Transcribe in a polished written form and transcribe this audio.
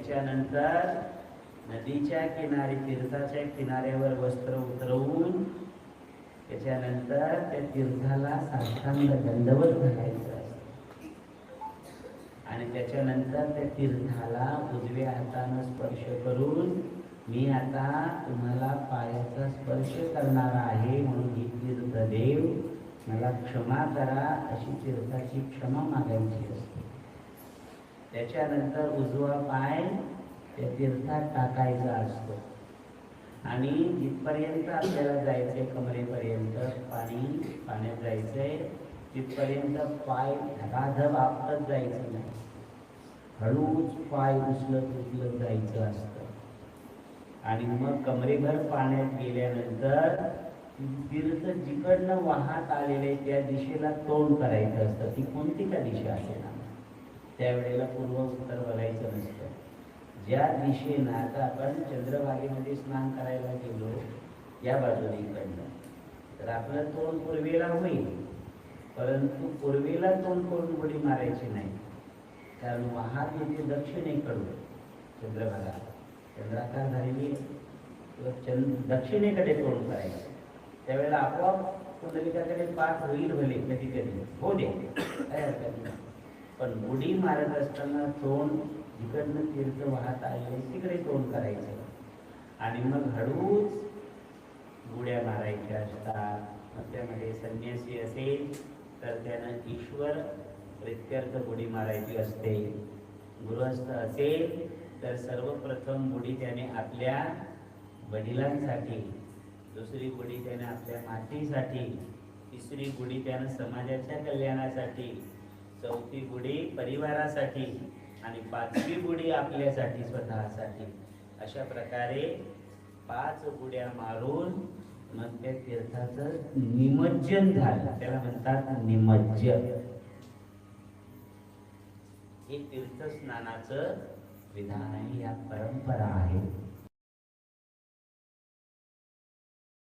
त्याच्यानंतर नदीच्या किनारी तीर्थाच्या किनाऱ्यावर वस्त्र उतरवून त्याच्यानंतर त्या तीर्थाला साष्टांग दंडवत घालायचं असतं आणि त्याच्यानंतर त्या तीर्थाला उजव्या हातानं स्पर्श करून मी आता तुम्हाला पायाचा स्पर्श करणार आहे म्हणून ही तीर्थदेव मला क्षमा करा अशी तीर्थाची क्षमा मागायची असते. त्याच्यानंतर उजवा पाय त्या तीर्थात टाकायचा असतो आणि जिथपर्यंत आपल्याला जायचंय कमरेपर्यंत पाण्यात जायचंय तिथपर्यंत पाय धबाधब आपटत जायचं नाही, हळूच पाय उचलत जायचं असतं आणि मग कमरेभर पाण्यात गेल्यानंतर तीर्थ जिकडनं वाहत आलेले त्या दिशेला तोंड करायचं असतं. ती कोणती का दिशा असेल ना त्यावेळेला पूर्व उत्तर बघायचं नसतं. ज्या दिशेनं आता आपण चंद्रभागेमध्ये स्नान करायला गेलो या बाजूने इकडनं तर आपलं तोंड पूर्वेला होईल, परंतु पूर्वेला तोंड करून उडी मारायची नाही, कारण वाहत येते दक्षिणेकडून. चंद्रभागा चंद्राकार झालेली दक्षिणेकडे तोंड करायचं. त्यावेळेला आपोआप कुंडलिकाकडे पाठ होईल भले कधी कधी हो दे काय हरकत नाही, पण उडी मारत असताना तोंड जिकडनं तीर्थ वाहत आले तिकडे तोंड करायचं आणि मग हळूच बुड्या मारायच्या असतात. मग त्यामध्ये संन्यासी असेल तर त्यानं ईश्वर प्रित्यर्थ बुडी मारायची असते. गृहस्थ असेल तर सर्वप्रथम बुडी त्याने आपल्या वडिलांसाठी, दुसरी बुडी त्याने आपल्या मातेसाठी, तिसरी बुडी त्यानं समाजाच्या कल्याणासाठी, चौथी बुडी परिवारासाठी आणि पाचवी बुडी आपल्यासाठी स्वतःसाठी. अशा प्रकारे 5 बुड्या मारून मग त्या तीर्थाचं निमज्जन झालं, त्याला म्हणतात निमज्जन. हे तीर्थस्नानाचं विधान आहे, या परंपरा आहे.